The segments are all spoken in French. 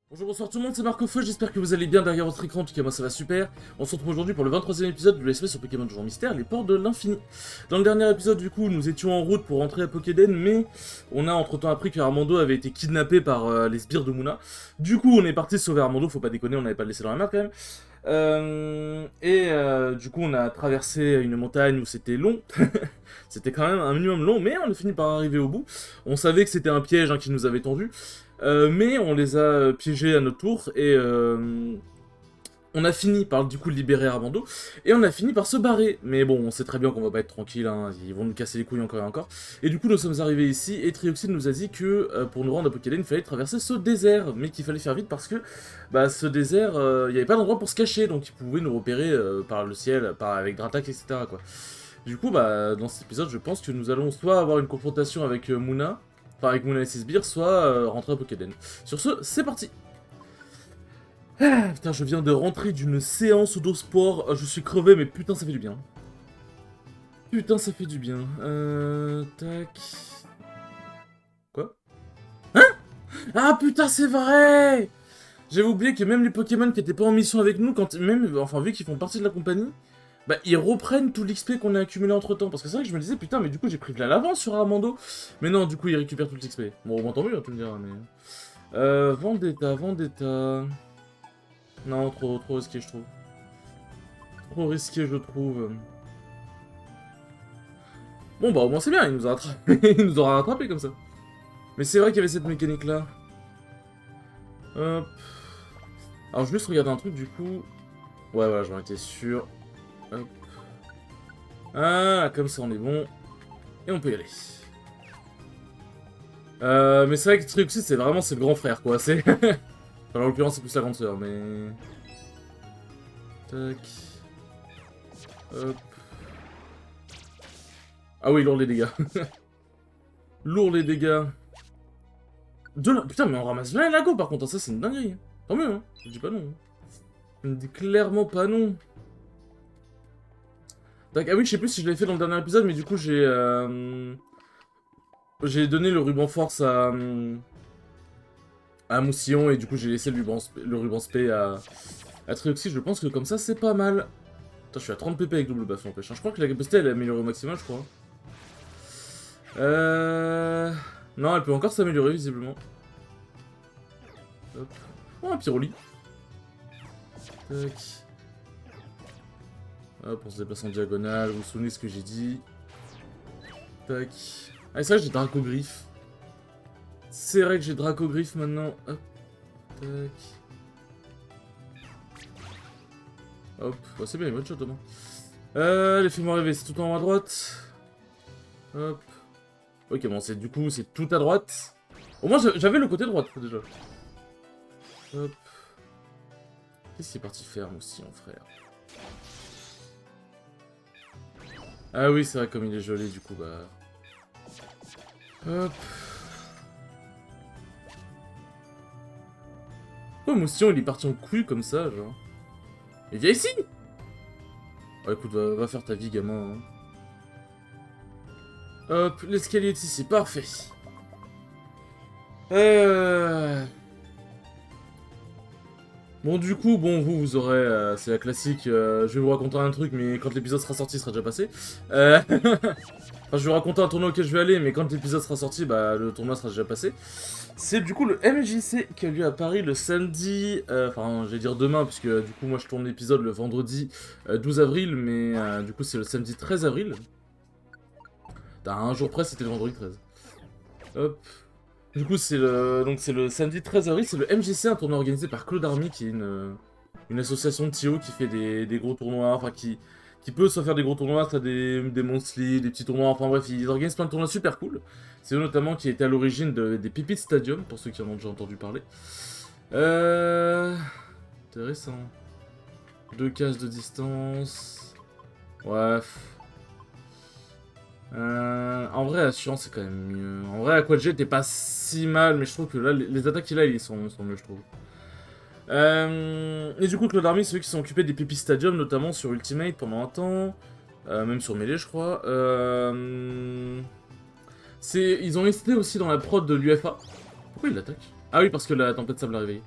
Bonjour, bonsoir tout le monde, c'est Marco Feu, j'espère que vous allez bien derrière votre écran, en tout cas moi ça va super. On se retrouve aujourd'hui pour le 23e épisode du Let's Play sur Pokémon Donjon Mystère, les ports de l'infini. Dans le dernier épisode du coup, nous étions en route pour rentrer à Pokéden, mais on a entre temps appris que Armando avait été kidnappé par les sbires de Muna. Du coup on est parti sauver Armando, faut pas déconner, on n'avait pas le laissé dans la merde quand même. Du coup on a traversé une montagne où c'était long, c'était quand même un minimum long, mais on a fini par arriver au bout. On savait que c'était un piège qui nous avait tendu. Mais on les a piégés à notre tour et on a fini par du coup libérer Armando et on a fini par se barrer. Mais bon, on sait très bien qu'on va pas être tranquille, ils vont nous casser les couilles encore et encore. Et du coup, nous sommes arrivés ici et Trioxide nous a dit que pour nous rendre à Pokéden, il fallait traverser ce désert, mais qu'il fallait faire vite parce que ce désert, il n'y avait pas d'endroit pour se cacher, donc il pouvait nous repérer par le ciel, avec Dratak, etc. quoi. Du coup, dans cet épisode, je pense que nous allons soit avoir une confrontation avec Muna. Enfin, avec Mouna et ses sbires, soit rentrer à Pokéden. Sur ce, c'est parti. Ah, putain, je viens de rentrer d'une séance d'eau sport. Je suis crevé, mais putain, ça fait du bien. Putain, ça fait du bien. Tac. Quoi? Hein? Ah, putain, c'est vrai! J'avais oublié que même les Pokémon qui étaient pas en mission avec nous, enfin, vu qu'ils font partie de la compagnie, ils reprennent tout l'XP qu'on a accumulé entre temps. Parce que c'est vrai que je me disais, putain, mais du coup, j'ai pris de l'avance sur Armando. Mais non, du coup, ils récupèrent tout l'XP. Bon, au moins tant mieux, tu me diras, mais. Vendetta. Non, trop risqué, je trouve. Trop risqué, je trouve. Bon, au moins c'est bien, il nous a rattrapé. Il nous aura rattrapé comme ça. Mais c'est vrai qu'il y avait cette mécanique-là. Hop. Alors, je vais juste regarder un truc, du coup. Ouais, voilà, j'en étais sûr. Hop. Ah, comme ça, on est bon. Et on peut y aller. Mais c'est vrai que Trioxide, c'est le grand frère, quoi. C'est... Enfin, en l'occurrence, c'est plus la grande sœur, mais... Tac. Hop. Ah oui, lourd les dégâts. Lourd les dégâts. Putain, mais on ramasse bien les lagos, par contre, ça, c'est une dinguerie. Tant mieux, hein. Je dis pas non. Je ne dis clairement pas non. Tac. Ah oui, je sais plus si je l'avais fait dans le dernier épisode, mais du coup, j'ai donné le ruban force à Moussillon, et du coup, j'ai laissé le ruban spé à Trioxide. Je pense que comme ça, c'est pas mal. Putain, je suis à 30 pp avec double baff, n'empêche. Je crois que la capacité, elle est améliorée au maximal, je crois. Non, elle peut encore s'améliorer, visiblement. Hop. Oh, un Pyroli. Tac. Hop, on se déplace en diagonale. Vous vous souvenez ce que j'ai dit. Tac. Ah, c'est vrai que j'ai Dracogriffe. C'est vrai que j'ai Dracogriffe maintenant. Hop. Tac. Hop. Bah, c'est bien, une bonne shot, au moins. Laissez-moi rêver, c'est tout en haut à droite. Hop. Ok, bon, du coup, c'est tout à droite. Au moins, j'avais le côté droite, déjà. Hop. Qu'est-ce qu'il est parti faire, Moussillon, frère? Ah oui, c'est vrai, comme il est gelé, du coup, Hop. Pourquoi Moussillon, il est parti en couille comme ça, genre? Mais viens ici! Oh, écoute, va faire ta vie, gamin, hein. Hop, l'escalier est ici, parfait. Bon, du coup, vous aurez... c'est la classique, je vais vous raconter un truc, mais quand l'épisode sera sorti, il sera déjà passé. Enfin, je vais vous raconter un tournoi auquel je vais aller, mais quand l'épisode sera sorti, le tournoi sera déjà passé. C'est du coup le MJC qui a lieu à Paris le samedi... Enfin, je vais dire demain, puisque du coup, moi, je tourne l'épisode le vendredi 12 avril, mais du coup, c'est le samedi 13 avril. T'as un jour près, c'était le vendredi 13. Hop. Du coup, c'est le samedi 13 avril, c'est le MJC, un tournoi organisé par Claude Army, qui est une association de TIO qui fait des gros tournois, enfin qui peut soit faire des gros tournois, soit des monthly, des petits tournois, enfin bref, ils organisent plein de tournois super cool. C'est eux notamment qui étaient à l'origine des Pipit Stadium, pour ceux qui en ont déjà entendu parler. Intéressant. 2 cases de distance. Bref. En vrai, Assurance, c'est quand même mieux. En vrai, Aquajet t'es pas si mal, mais je trouve que là, les attaques qu'il a, ils sont mieux, je trouve. Et du coup, Claude Army, c'est eux qui sont occupés des Pipi Stadium, notamment sur Ultimate pendant un temps. Même sur Melee, je crois. Ils ont essayé aussi dans la prod de l'UFA. Pourquoi il l'attaque? Ah oui, parce que la tempête de sable a réveillé.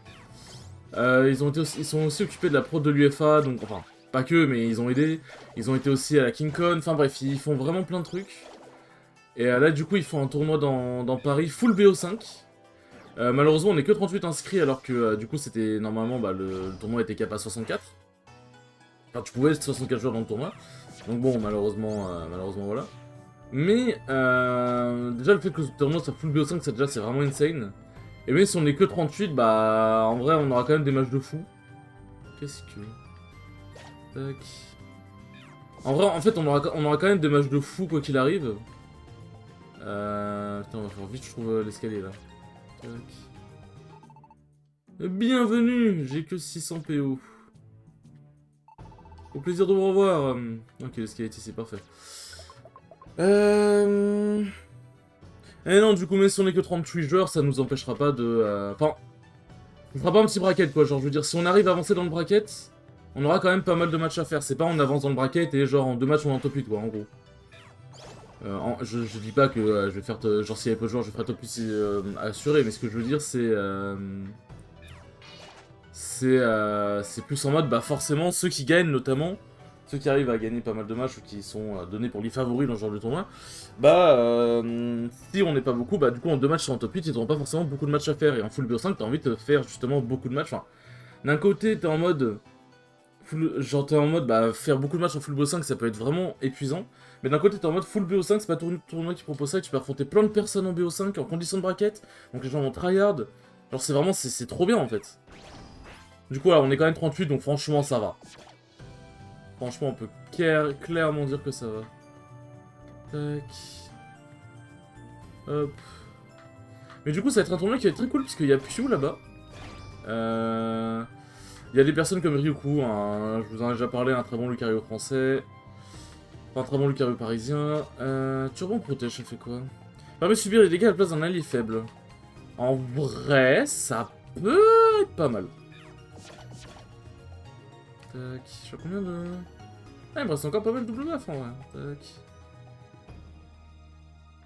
Ils sont aussi occupés de la prod de l'UFA, donc enfin, pas que, mais ils ont aidé. Ils ont été aussi à la King Con, enfin bref, ils font vraiment plein de trucs. Et là, du coup, ils font un tournoi dans Paris, full BO5. Malheureusement, on est que 38 inscrits, alors que du coup, c'était normalement, bah, le tournoi était cap à 64. Enfin, tu pouvais être 64 joueurs dans le tournoi. Donc bon, malheureusement voilà. Mais déjà, le fait que le tournoi soit full BO5, c'est vraiment insane. Et même si on est que 38, bah en vrai, on aura quand même des matchs de fou. Qu'est-ce que... Tac... En vrai, en fait, on aura quand même des matchs de fou, quoi qu'il arrive. Putain, on va faire vite, je trouve l'escalier, là. Tac... Bienvenue, j'ai que 600 PO. Au plaisir de vous revoir. Ok, l'escalier est ici, parfait. Et non, du coup, même si on est que 38 joueurs, ça nous empêchera pas de... Enfin, on fera pas un petit bracket, quoi. Genre, je veux dire, si on arrive à avancer dans le bracket, on aura quand même pas mal de matchs à faire. C'est pas on avance dans le bracket et genre en 2 matchs on est en top 8, quoi, en gros. Je dis pas que je vais faire... genre, s'il y a peu de joueurs, je ferai top 8 assuré, mais ce que je veux dire, c'est... c'est plus en mode, bah forcément, ceux qui gagnent, notamment, ceux qui arrivent à gagner pas mal de matchs ou qui sont donnés pour les favoris dans ce genre de tournoi, bah, si on n'est pas beaucoup, bah du coup en 2 matchs sur un top 8, ils n'auront pas forcément beaucoup de matchs à faire, et en full BO5, t'as envie de faire justement beaucoup de matchs, enfin, d'un côté, t'es en mode, bah, faire beaucoup de matchs en full BO5, ça peut être vraiment épuisant, mais d'un côté, t'es en mode full BO5, c'est pas tout le tournoi qui propose ça, et tu peux affronter plein de personnes en BO5, en condition de bracket, donc les gens vont tryhard, genre c'est vraiment, c'est trop bien en fait. Du coup, là, on est quand même 38, donc franchement, ça va. Franchement, on peut clairement dire que ça va. Tac. Hop. Mais du coup, ça va être un tournoi qui va être très cool, parce qu'il y a Piu là-bas. Il y a des personnes comme Ryuku, je vous en ai déjà parlé, un très bon Lucario français. Enfin, un très bon Lucario parisien. Turban Protège, ça fait quoi? Permet de subir les dégâts à la place d'un allié faible. En vrai, ça peut être pas mal. Tac, je suis à combien de... Ah, il me reste encore pas mal de double buff en vrai. Tac.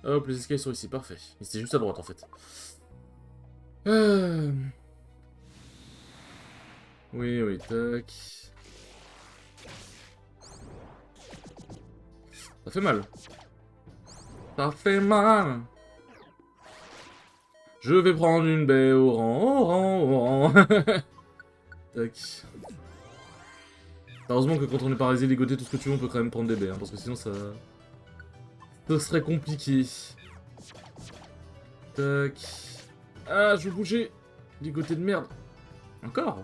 Hop, les escaliers sont ici, parfait. Mais c'était juste à droite en fait. Oui, oui, tac. Ça fait mal. Ça fait mal. Je vais prendre une baie au rang, au rang, au rang. Tac. Heureusement que quand on est paralysé, ligoté, tout ce que tu veux, on peut quand même prendre des baies, hein, parce que sinon ça... Ça serait compliqué. Tac. Ah, je veux bouger. Ligoté de merde. Encore.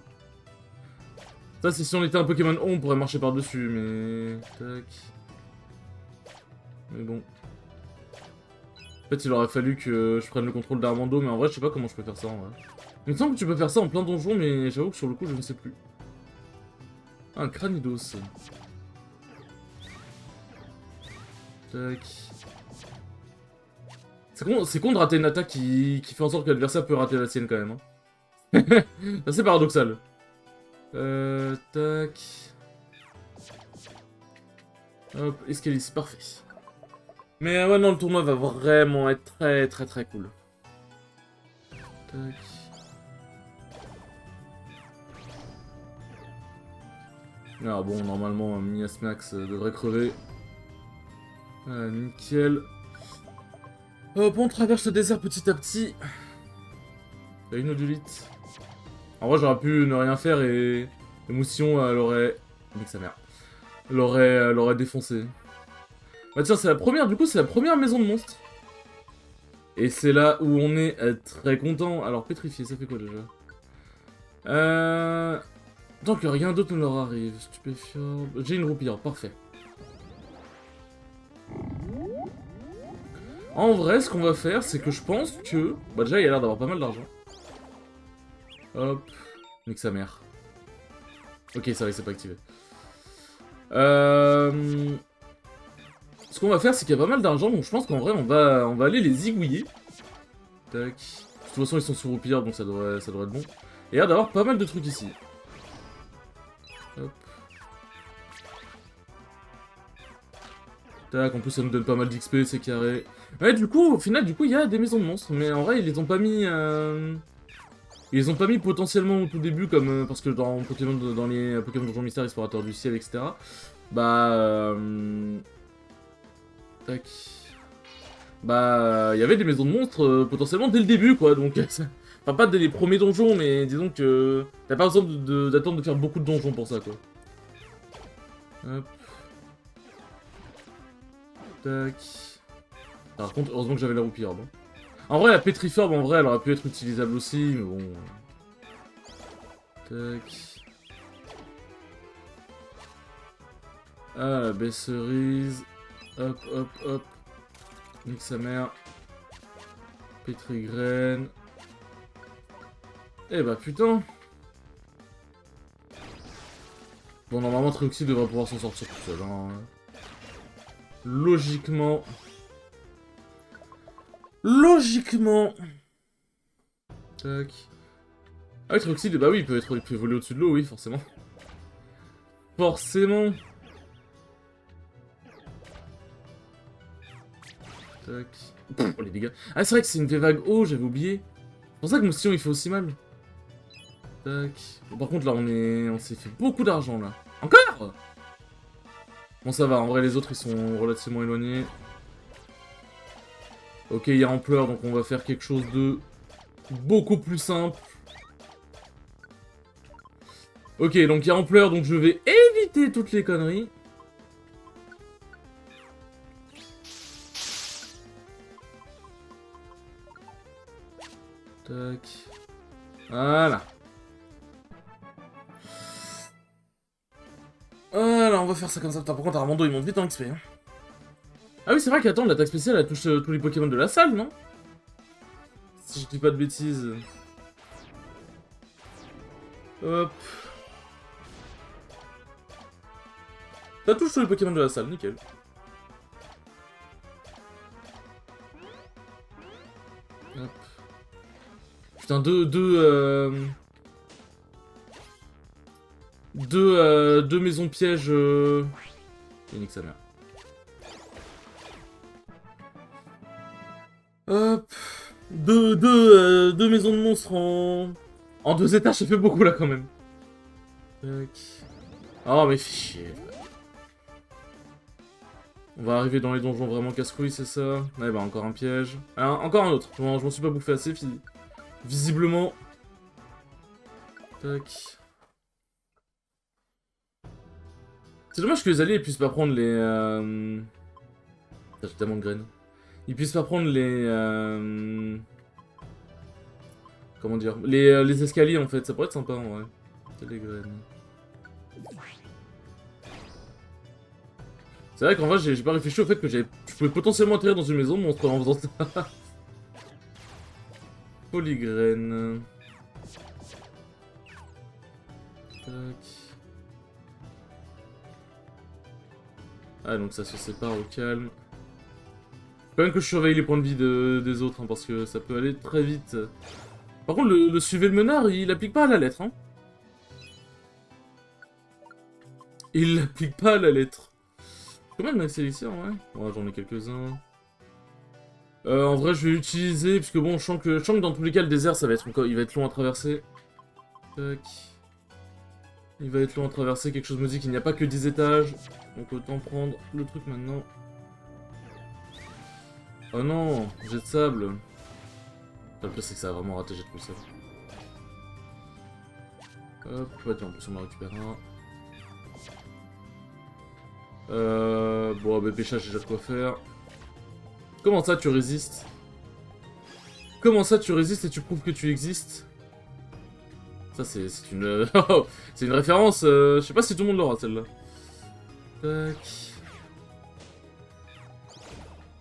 Ça, c'est si on était un Pokémon on pourrait marcher par-dessus, mais... Tac. Mais bon. En fait, il aurait fallu que je prenne le contrôle d'Armando, mais en vrai, je sais pas comment je peux faire ça, en vrai. Il me semble que tu peux faire ça en plein donjon, mais j'avoue que sur le coup, je ne sais plus. Ah, un Cranidos. Tac. C'est con de rater une attaque qui fait en sorte que l'adversaire peut rater la sienne, quand même. Hein. C'est paradoxal. Tac. Hop, escalier, c'est parfait. Mais ouais, non, le tournoi va vraiment être très cool. Tac. Ah bon, normalement, Miasmax devrait crever. Nickel. Hop, on traverse le désert petit à petit. Il y a une odulite. En vrai, j'aurais pu ne rien faire et... Le Mousillon, elle aurait... Avec sa mère. L'aurait défoncé. Bah tiens, c'est la première, du coup, c'est la première maison de monstres. Et c'est là où on est très content. Alors, pétrifié, ça fait quoi déjà? Tant que rien d'autre ne leur arrive. Stupéfiant... J'ai une roupillère, parfait. En vrai, ce qu'on va faire, c'est que je pense que... Bah déjà, il a l'air d'avoir pas mal d'argent. Hop. Nique sa mère. Ok, ça va, il s'est pas activé. Ce qu'on va faire, c'est qu'il y a pas mal d'argent, donc je pense qu'en vrai, on va aller les zigouiller. Tac. De toute façon, ils sont sous roupillard, donc ça devrait être bon. Et il y a d'avoir pas mal de trucs ici. Hop. Tac, en plus ça nous donne pas mal d'XP, c'est carré. Ouais, du coup, au final, il y a des maisons de monstres, mais en vrai, ils les ont pas mis... Ils ont pas mis potentiellement au tout début, comme parce que dans Pokémon, dans les Pokémon Donjon Mystère, Explorateur du Ciel, etc. Bah... Tac... Bah... Il y avait des maisons de monstres potentiellement dès le début, quoi, donc... Enfin, pas dès les premiers donjons, mais disons que... T'as pas besoin d'attendre de faire beaucoup de donjons pour ça, quoi. Hop. Tac... Par contre, heureusement que j'avais la roupie, bon. En vrai, la Pétriforme, en vrai, elle aurait pu être utilisable aussi, mais bon... Tac... Ah, la baie cerise... Hop, hop, hop... Nique sa mère... Pétrigraine... Eh bah putain. Bon, normalement, Trioxy devrait pouvoir s'en sortir tout seul, hein. Logiquement... Logiquement... Tac... Ah oui, Trioxy, bah oui, il peut voler au-dessus de l'eau, oui, forcément. Forcément. Tac... Pff, oh, les dégâts. Ah, c'est vrai que c'est une V-Vague eau, j'avais oublié. C'est pour ça que Moustillon, il fait aussi mal. Tac... Bon, par contre, là, on s'est fait beaucoup d'argent, là. Encore. Bon, ça va, en vrai, les autres, ils sont relativement éloignés. Ok, il y a ampleur, donc on va faire quelque chose de beaucoup plus simple. Ok, donc il y a ampleur, donc je vais éviter toutes les conneries. Tac. Voilà. Voilà, on va faire ça comme ça. Putain, par contre, Armando, il monte vite en XP. Hein. Ah oui, c'est vrai qu'attends, l'attaque spéciale, elle touche tous les Pokémon de la salle, non? Si je dis pas de bêtises. Hop. Ça touche tous les Pokémon de la salle, nickel. Hop. Putain, deux maisons pièges. Et nique sa mère. Hop. Deux maisons de monstres en 2 étages, ça fait beaucoup là quand même. Tac. Oh mais fichier. On va arriver dans les donjons vraiment casse-couilles, c'est ça? Ouais, bah encore un piège. Ah, encore un autre. Je m'en suis pas bouffé assez, visiblement. Tac. C'est dommage que les alliés puissent pas prendre les... J'ai tellement de graines. Ils puissent pas prendre les... Comment dire? Les escaliers, en fait. Ça pourrait être sympa, en vrai. Les graines. C'est vrai qu'en vrai, j'ai pas réfléchi au fait que je pouvais potentiellement atterrir dans une maison de monstre en faisant ça. Polygraine. Tac. Ah, donc ça se sépare au calme. Faut quand même que je surveille les points de vie des autres, hein, parce que ça peut aller très vite. Par contre, le suivez le menard, il applique pas à la lettre, hein. Il l'applique pas à la lettre. Combien de max élixir, ouais? Ouais, j'en ai quelques-uns. En vrai, je vais l'utiliser, parce que bon, je sens que dans tous les cas, le désert, il va être long à traverser. Tac. Il va être long à traverser, quelque chose me dit qu'il n'y a pas que 10 étages. Donc autant prendre le truc maintenant. Oh non, jet de sable. Le pire, c'est que ça a vraiment raté jet de sable. Hop, ouais, tiens, en plus on en récupère un. Bon, bah, pêchage, j'ai déjà de quoi faire. Comment ça, tu résistes? Comment ça, tu résistes et tu prouves que tu existes? Ça, c'est une... c'est une référence, je sais pas si tout le monde l'aura, celle-là. Tac.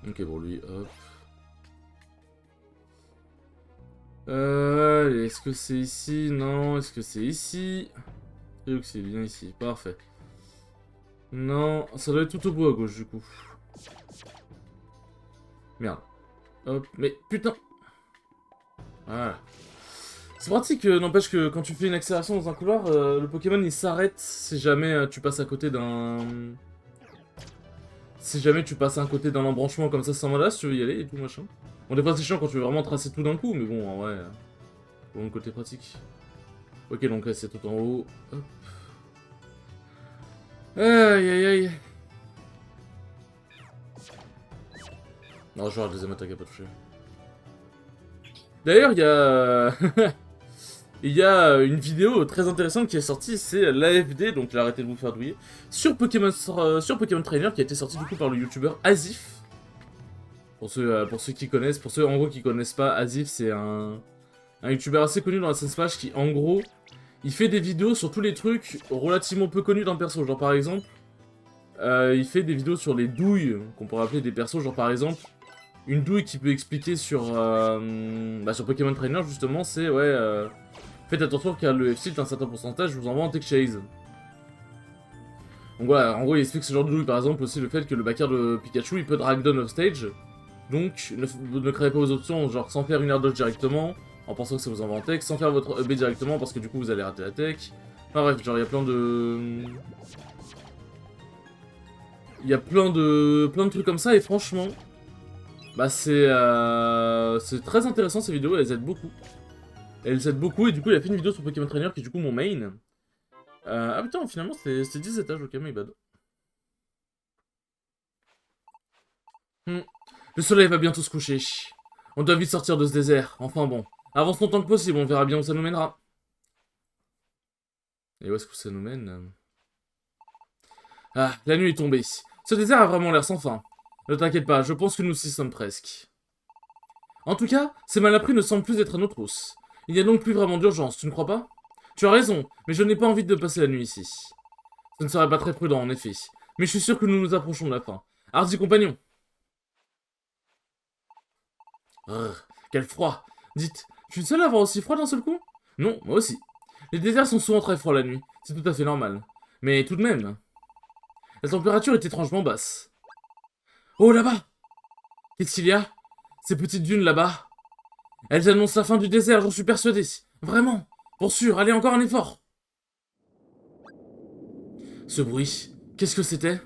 Ok, bon, lui, hop. Est-ce que c'est ici? Non. Est-ce que c'est ici? C'est bien ici. Parfait. Non, ça doit être tout au bout à gauche, du coup. Merde. Hop, mais putain. Voilà. C'est pratique, n'empêche que quand tu fais une accélération dans un couloir, le Pokémon il s'arrête si jamais tu passes à côté d'un... Si jamais tu passes à côté d'un embranchement comme ça sans mandat, si tu veux y aller et tout machin. Bon, des fois c'est chiant quand tu veux vraiment tracer tout d'un coup, mais bon, en vrai... pour mon côté pratique. Ok, donc là, c'est tout en haut. Hop. Aïe, aïe, aïe. Non, genre, la deuxième attaque a pas touché. D'ailleurs, il y a... il y a une vidéo très intéressante qui est sortie, c'est l'AFD, donc arrêtez de vous faire douiller, sur Pokémon Trainer, qui a été sorti du coup par le youtubeur Azif. Pour ceux qui connaissent, pour ceux en gros qui connaissent pas, Azif c'est un youtubeur assez connu dans la scène Smash qui en gros, il fait des vidéos sur tous les trucs relativement peu connus d'un perso, genre par exemple, il fait des vidéos sur les douilles, qu'on pourrait appeler des persos, genre par exemple, une douille qui peut expliquer sur Pokémon Trainer justement, c'est ouais, faites attention car le F-Tilt, un certain pourcentage, vous envoie en Tech Chase. Donc voilà, en gros il explique ce genre de douille, par exemple aussi le fait que le backer de Pikachu il peut drag down off stage, donc ne créez pas vos options genre sans faire une air dodge directement, en pensant que ça vous envoie en tech, sans faire votre EB directement parce que du coup vous allez rater la tech. Enfin bref, genre il y a plein de... Il y a plein de trucs comme ça et franchement, bah c'est très intéressant ces vidéos, elles aident beaucoup. Elles aident beaucoup et du coup il a fait une vidéo sur Pokémon Trainer qui est du coup mon main. Ah putain finalement c'était 10 étages, ok my bad. Le soleil va bientôt se coucher. On doit vite sortir de ce désert. Enfin bon. Avance longtemps que possible, on verra bien où ça nous mènera. Et où est-ce que ça nous mène? Ah, la nuit est tombée. Ce désert a vraiment l'air sans fin. Ne t'inquiète pas, je pense que nous y sommes presque. En tout cas, ces malappris ne semblent plus être à nos trousses. Il n'y a donc plus vraiment d'urgence, tu ne crois pas? Tu as raison, mais je n'ai pas envie de passer la nuit ici. Ce ne serait pas très prudent, en effet. Mais je suis sûr que nous nous approchons de la fin. Hardy compagnon. Quel froid. Dites, je suis le seul à avoir aussi froid d'un seul coup? Non, moi aussi. Les déserts sont souvent très froids la nuit, c'est tout à fait normal. Mais tout de même... La température est étrangement basse. Oh, là-bas! Qu'est-ce qu'il y a? Ces petites dunes là-bas? Elles annoncent la fin du désert, j'en suis persuadé. Vraiment. Pour sûr, allez, encore un effort. Ce bruit, qu'est-ce que c'était?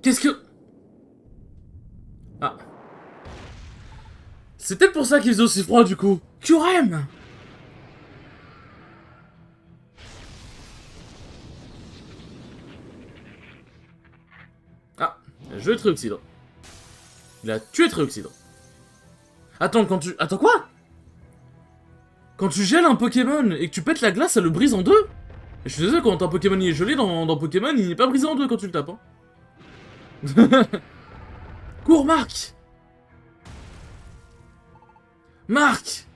Qu'est-ce que... Ah. C'est peut-être pour ça qu'il faisait aussi froid, du coup. Kyurem! Ah, il a joué Trioxydre. Il a tué Trioxydre. Attends, Attends, quoi? Quand tu gèles un Pokémon et que tu pètes la glace, ça le brise en deux? Et je suis désolé, quand un Pokémon il est gelé dans Pokémon, il n'est pas brisé en deux quand tu le tapes, hein. Cours, Marc! Marc!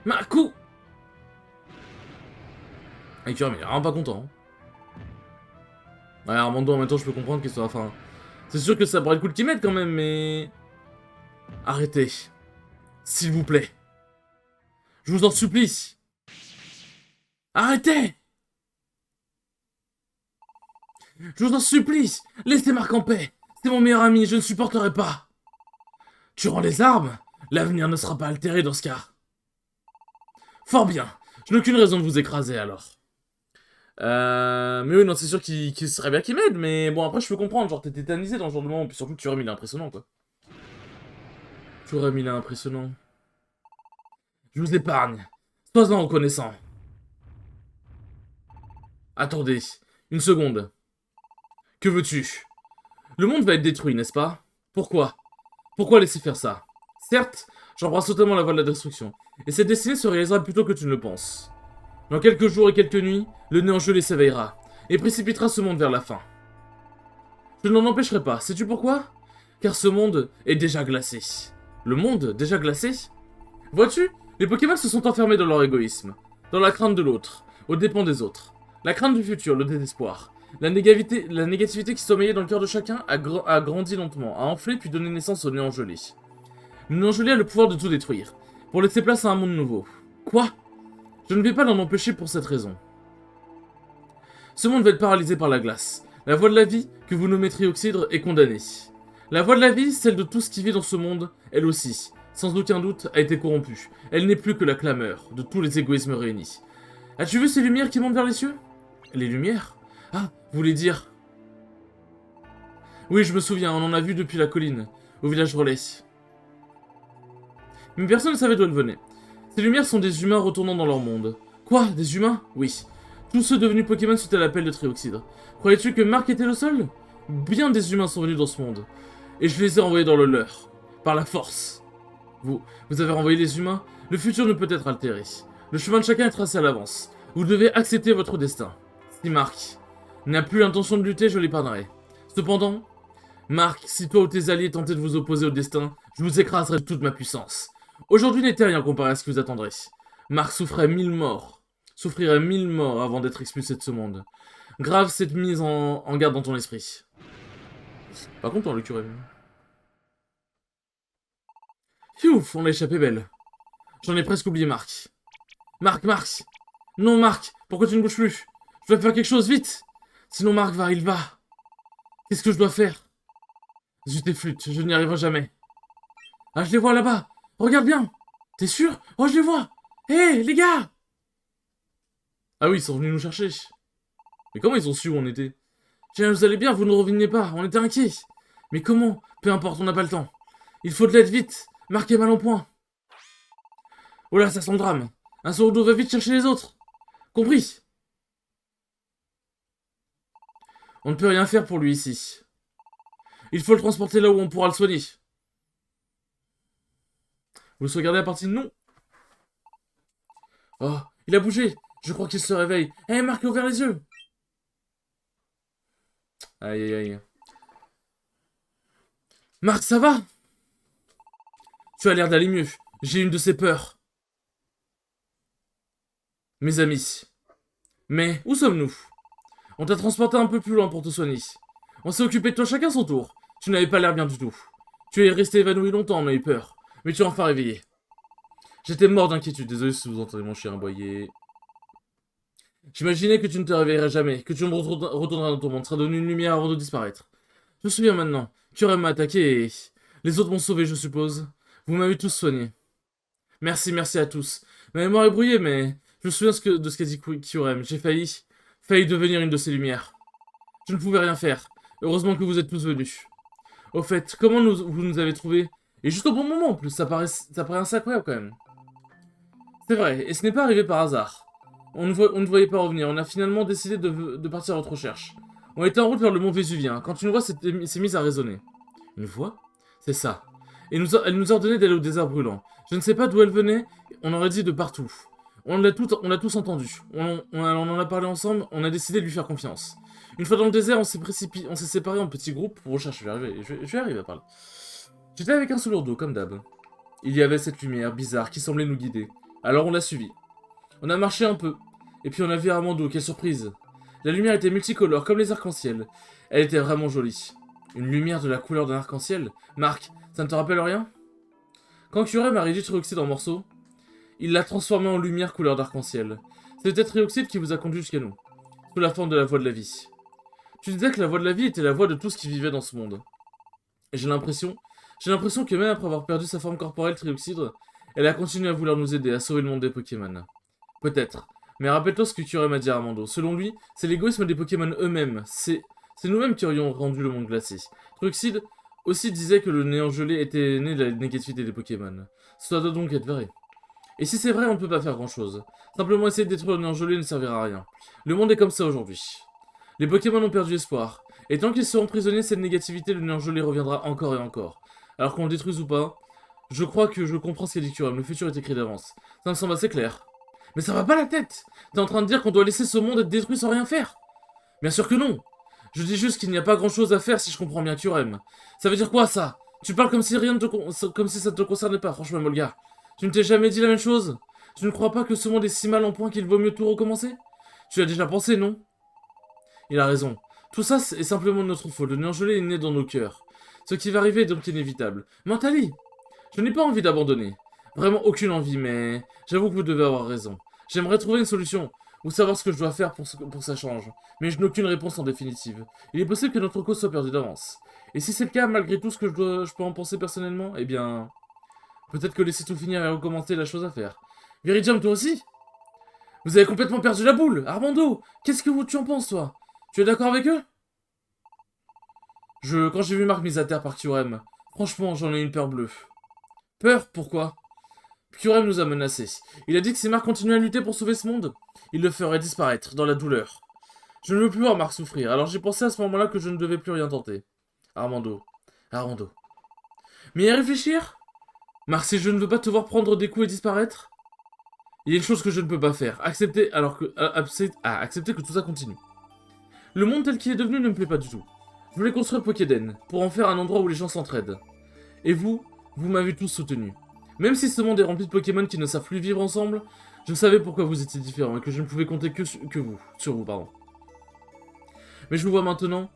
Marcou! Et tu vois, mais il est vraiment pas content, hein. Ouais, Armando, en même temps, je peux comprendre qu'il soit... Enfin... C'est sûr que ça pourrait être cool qu'il m'aide quand même, mais... Arrêtez. S'il vous plaît. Je vous en supplie. Arrêtez! Je vous en supplie! Laissez Marc en paix! C'est mon meilleur ami, je ne supporterai pas! Tu rends les armes? L'avenir ne sera pas altéré dans ce cas. Fort bien. Je n'ai aucune raison de vous écraser alors. Mais oui, non, c'est sûr qu'il serait bien qu'il m'aide, mais bon, après, je peux comprendre. Genre, t'es tétanisé dans ce genre de moment, puis surtout, Thuram, il est impressionnant, quoi. Thuram, il est impressionnant. Je vous épargne. Sois-en reconnaissant. Attendez. Une seconde. Que veux-tu? Le monde va être détruit, n'est-ce pas? Pourquoi? Pourquoi laisser faire ça? Certes, j'embrasse totalement la voie de la destruction, et cette destinée se réalisera plus tôt que tu ne le penses. Dans quelques jours et quelques nuits, le néant gelé s'éveillera, et précipitera ce monde vers la fin. Je n'en empêcherai pas, sais-tu pourquoi? Car ce monde est déjà glacé. Le monde déjà glacé? Vois-tu, les Pokémon se sont enfermés dans leur égoïsme, dans la crainte de l'autre, aux dépens des autres. La crainte du futur, le désespoir. La négativité qui sommeillait dans le cœur de chacun a grandi lentement, a enflé puis donné naissance au néant gelé. Le néant gelé a le pouvoir de tout détruire, pour laisser place à un monde nouveau. Quoi? Je ne vais pas l'en empêcher pour cette raison. Ce monde va être paralysé par la glace. La voie de la vie, que vous nommez Trioxydre, est condamnée. La voie de la vie, celle de tout ce qui vit dans ce monde, elle aussi, sans aucun doute, a été corrompue. Elle n'est plus que la clameur de tous les égoïsmes réunis. As-tu vu ces lumières qui montent vers les cieux? Les lumières? Ah, vous voulez dire... Oui, je me souviens, on en a vu depuis la colline, au village relais. Mais personne ne savait d'où elles venaient. Ces lumières sont des humains retournant dans leur monde. Quoi? Des humains? Oui. Tous ceux devenus Pokémon suite à l'appel de Trioxydre. Croyais-tu que Marc était le seul? Bien des humains sont venus dans ce monde. Et je les ai envoyés dans le leur. Par la force. Vous avez renvoyé les humains? Le futur ne peut être altéré. Le chemin de chacun est tracé à l'avance. Vous devez accepter votre destin. Si Marc n'a plus l'intention de lutter, je l'épargnerai. Cependant, Marc, si toi ou tes alliés tentaient de vous opposer au destin, je vous écraserai de toute ma puissance. Aujourd'hui n'était rien comparé à ce que vous attendrez. Marc souffrirait 1000 morts avant d'être expulsé de ce monde. Grave cette mise en garde dans ton esprit. Pas content le curé. Pfiou, on a échappé belle. J'en ai presque oublié Marc. Marc! Non Marc, pourquoi tu ne bouges plus? Je dois faire quelque chose, vite! Sinon Marc il va. Qu'est-ce que je dois faire? Zut et flûte, je n'y arriverai jamais. Ah, je les vois là-bas. Regarde bien. T'es sûr? Oh, je les vois. Hé, les gars! Ah oui, ils sont venus nous chercher. Mais comment ils ont su où on était? Tiens, vous allez bien, vous ne reveniez pas, on était inquiets. Mais comment? Peu importe, on n'a pas le temps. Il faut de l'aide vite. Marc est mal en point. Oh là, ça sent le drame. Un Sorodo va vite chercher les autres. Compris? On ne peut rien faire pour lui ici. Il faut le transporter là où on pourra le soigner. Vous sauvegardez la partie de non? Oh, il a bougé. Je crois qu'il se réveille. Hé, Marc a ouvert les yeux. Aïe, aïe, aïe. Marc, ça va? Tu as l'air d'aller mieux. J'ai une de ces peurs. Mes amis. Mais, où sommes-nous? On t'a transporté un peu plus loin pour te soigner. On s'est occupé de toi chacun son tour. Tu n'avais pas l'air bien du tout. Tu es resté évanoui longtemps, on a eu peur. Mais tu es enfin réveillé. J'étais mort d'inquiétude, désolé si vous entendez mon chien aboyer. J'imaginais que tu ne te réveillerais jamais, que tu ne retournerais dans ton monde, serais devenu une lumière avant de disparaître. Je me souviens maintenant. Kyurem m'a attaqué et... Les autres m'ont sauvé, je suppose. Vous m'avez tous soigné. Merci à tous. Ma mémoire est brouillée, mais... Je me souviens de ce qu'a dit Kyurem. J'ai failli devenir une de ces lumières. Je ne pouvais rien faire. Heureusement que vous êtes tous venus. Au fait, comment vous nous avez trouvés? Et juste au bon moment en plus, ça paraît assez incroyable quand même. C'est vrai, et ce n'est pas arrivé par hasard. On ne voyait pas revenir, on a finalement décidé de partir à notre recherche. On était en route vers le mont Vésuvien, quand une voix s'est mise à résonner. Une voix? C'est ça. Et elle nous a ordonné d'aller au désert brûlant. Je ne sais pas d'où elle venait, on aurait dit de partout. On l'a tous entendu. On en a parlé ensemble, on a décidé de lui faire confiance. Une fois dans le désert, on s'est séparés en petits groupes pour rechercher. Je vais arriver à parler. J'étais avec un Solourdo, comme d'hab. Il y avait cette lumière bizarre qui semblait nous guider. Alors on l'a suivi. On a marché un peu. Et puis on a vu Armando, quelle surprise. La lumière était multicolore, comme les arcs-en-ciel. Elle était vraiment jolie. Une lumière de la couleur d'un arc-en-ciel? Marc, ça ne te rappelle rien? Quand Kyurem a réduit Trioxyde en morceaux, il l'a transformé en lumière couleur d'arc-en-ciel. C'était Trioxyde qui vous a conduit jusqu'à nous, sous la forme de la voie de la vie. Tu disais que la voie de la vie était la voie de tout ce qui vivait dans ce monde. Et j'ai l'impression que même après avoir perdu sa forme corporelle Trioxyde, elle a continué à vouloir nous aider à sauver le monde des Pokémon. Peut-être. Mais rappelle-toi ce que Kyurem a dit à Armando. Selon lui, c'est l'égoïsme des Pokémon eux-mêmes. C'est nous-mêmes qui aurions rendu le monde glacé. Trioxyde aussi disait que le néant gelé était né de la négativité des Pokémon. Cela doit donc être vrai. Et si c'est vrai, on ne peut pas faire grand-chose. Simplement essayer de détruire le néant gelé ne servira à rien. Le monde est comme ça aujourd'hui. Les Pokémon ont perdu espoir. Et tant qu'ils seront prisonniers de cette négativité, le néant gelé reviendra encore et encore. Alors qu'on le détruise ou pas, je crois que je comprends ce qu'a dit Kyurem. Le futur est écrit d'avance. Ça me semble assez clair. Mais ça va pas la tête! T'es en train de dire qu'on doit laisser ce monde être détruit sans rien faire? Bien sûr que non! Je dis juste qu'il n'y a pas grand chose à faire si je comprends bien Kyurem. Ça veut dire quoi ça? Tu parles comme si comme si ça ne te concernait pas, franchement Molga. Tu ne t'es jamais dit la même chose? Tu ne crois pas que ce monde est si mal en point qu'il vaut mieux tout recommencer? Tu l'as déjà pensé, non? Il a raison. Tout ça est simplement de notre faute. Le néant gelé est né dans nos cœurs. Ce qui va arriver est donc inévitable. Mentali! Je n'ai pas envie d'abandonner. Vraiment aucune envie, mais j'avoue que vous devez avoir raison. J'aimerais trouver une solution, ou savoir ce que je dois faire pour que ça change. Mais je n'ai aucune réponse en définitive. Il est possible que notre cause soit perdue d'avance. Et si c'est le cas, malgré tout ce que je peux en penser personnellement, eh bien... Peut-être que laisser tout finir et recommencer est la chose à faire. Viridium, toi aussi? Vous avez complètement perdu la boule! Armando! Qu'est-ce que tu en penses, toi? Tu es d'accord avec eux? Quand j'ai vu Marc mis à terre par Kyurem, franchement, j'en ai une peur bleue. Peur? Pourquoi? Kyurem nous a menacés. Il a dit que si Marc continuait à lutter pour sauver ce monde, il le ferait disparaître, dans la douleur. Je ne veux plus voir Marc souffrir, alors j'ai pensé à ce moment-là que je ne devais plus rien tenter. Armando. Armando. Mais y réfléchir? Marc, si je ne veux pas te voir prendre des coups et disparaître, il y a une chose que je ne peux pas faire. Accepter accepter que tout ça continue. Le monde tel qu'il est devenu ne me plaît pas du tout. Je voulais construire Pokéden, pour en faire un endroit où les gens s'entraident. Et vous m'avez tous soutenu. Même si ce monde est rempli de Pokémon qui ne savent plus vivre ensemble, je savais pourquoi vous étiez différents et que je ne pouvais compter sur vous, pardon. Mais je vous vois maintenant,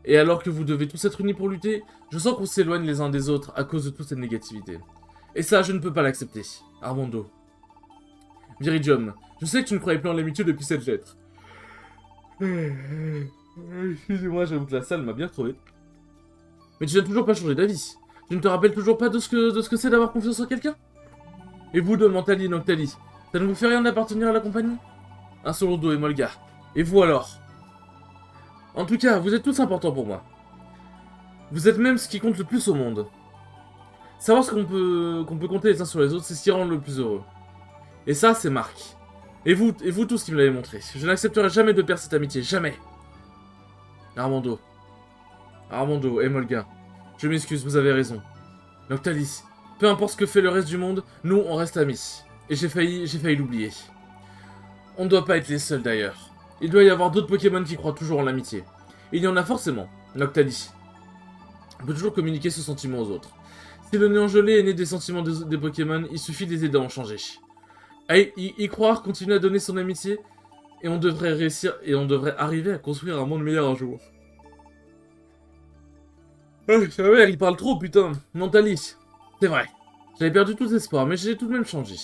et alors que vous devez tous être unis pour lutter, je sens qu'on s'éloigne les uns des autres à cause de toute cette négativité. Et ça, je ne peux pas l'accepter. Armando. Viridium, je sais que tu ne croyais plus en l'amitié depuis cette lettre. Excusez-moi, j'avoue que la salle m'a bien crevé. Mais tu n'as toujours pas changé d'avis. Tu ne te rappelles toujours pas de ce que c'est d'avoir confiance en quelqu'un? Et vous deux, Mentali et Noctali, ça ne vous fait rien d'appartenir à la compagnie? Un Solourdo et Molga. Et vous alors? En tout cas, vous êtes tous importants pour moi. Vous êtes même ce qui compte le plus au monde. Savoir ce qu'on peut compter les uns sur les autres, c'est ce qui rend le plus heureux. Et ça, c'est Marc. Et vous tous qui me l'avez montré. Je n'accepterai jamais de perdre cette amitié, jamais. Armando. Armando et Molga. Je m'excuse, vous avez raison. Noctalis, peu importe ce que fait le reste du monde, nous, on reste amis. Et j'ai failli l'oublier. On ne doit pas être les seuls d'ailleurs. Il doit y avoir d'autres Pokémon qui croient toujours en l'amitié. Il y en a forcément, Noctalis. On peut toujours communiquer ce sentiment aux autres. Si le néant gelé est né des sentiments des Pokémon, il suffit de les aider à en changer. À y croire, continuer à donner son amitié, et on devrait arriver à construire un monde meilleur un jour. Sa mère, il parle trop, putain. Noctalis. C'est vrai. J'avais perdu tout espoir, mais j'ai tout de même changé.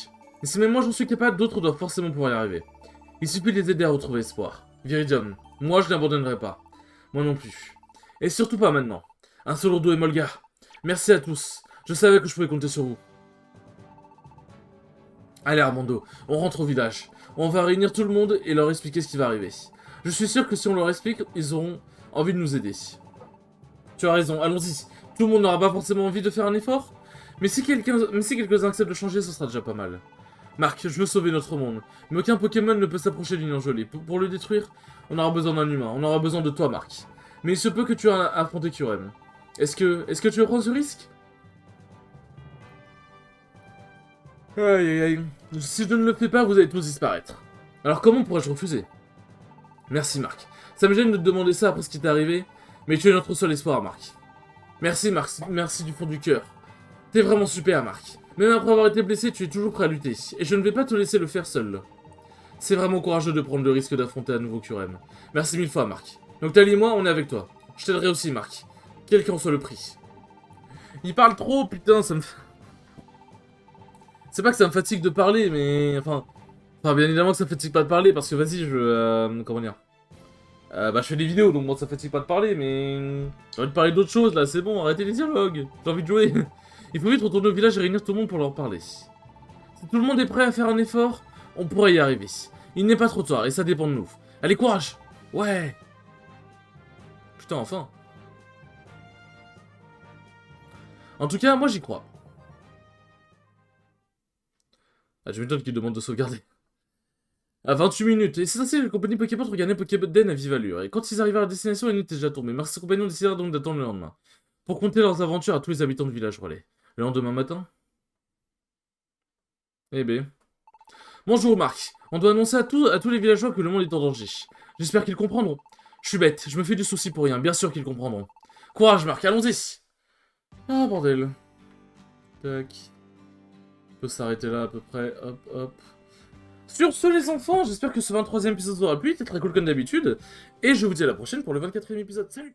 Et si même moi j'en suis capable, d'autres doivent forcément pouvoir y arriver. Il suffit de les aider à retrouver espoir. Viridium, moi je n'abandonnerai pas. Moi non plus. Et surtout pas maintenant. Un Solourdo et Molga. Merci à tous. Je savais que je pouvais compter sur vous. Allez Armando, on rentre au village. On va réunir tout le monde et leur expliquer ce qui va arriver. Je suis sûr que si on leur explique, ils auront envie de nous aider. Tu as raison, allons-y. Tout le monde n'aura pas forcément envie de faire un effort. Mais si quelques-uns acceptent de changer, ce sera déjà pas mal. Marc, je veux sauver notre monde. Mais aucun Pokémon ne peut s'approcher du néant gelé. Pour le détruire, on aura besoin d'un humain. On aura besoin de toi, Marc. Mais il se peut que tu aies affronté Kyurem. Est-ce que tu veux prendre ce risque? Aïe aïe aïe. Si je ne le fais pas, vous allez tous disparaître. Alors comment pourrais-je refuser? Merci, Marc. Ça me gêne de te demander ça après ce qui t'est arrivé, mais tu es notre seul espoir, Marc. Merci, Marc. Merci du fond du cœur. T'es vraiment super, Marc. Même après avoir été blessé, tu es toujours prêt à lutter, et je ne vais pas te laisser le faire seul. C'est vraiment courageux de prendre le risque d'affronter à nouveau Kyurem. Merci mille fois, Marc. Noctali et moi, on est avec toi. Je t'aiderai aussi, Marc. Quel qu'en soit le prix. Il parle trop, putain, ça me... C'est pas que ça me fatigue de parler, mais... Enfin, bien évidemment que ça me fatigue pas de parler, parce que vas-y, comment dire... je fais des vidéos, donc bon, ça fatigue pas de parler, mais... J'ai envie de parler d'autre chose, là, c'est bon, arrêtez les dialogues. J'ai envie de jouer. Il faut vite retourner au village et réunir tout le monde pour leur parler. Si tout le monde est prêt à faire un effort, on pourra y arriver. Il n'est pas trop tard, et ça dépend de nous. Allez, courage! Ouais! Putain, enfin. En tout cas, moi j'y crois. Ah, je m'étonne qu'il demande de sauvegarder. À 28 minutes. Et c'est ainsi que la compagnie Poképort regagnait Pokéden à vive allure. Et quand ils arrivèrent à destination, la nuit était déjà tombée. Marc et ses compagnons décidèrent donc d'attendre le lendemain. Pour conter leurs aventures à tous les habitants du village relais. Le lendemain matin... Eh ben... Bonjour Marc. On doit annoncer à tous les villageois que le monde est en danger. J'espère qu'ils comprendront. Je suis bête, je me fais du souci pour rien. Bien sûr qu'ils comprendront. Courage Marc, allons-y. Ah bordel. Tac. On peut s'arrêter là à peu près. Hop, hop. Sur ce les enfants, j'espère que ce 23e épisode vous aura plu, c'était très cool comme d'habitude, et je vous dis à la prochaine pour le 24e épisode. Salut!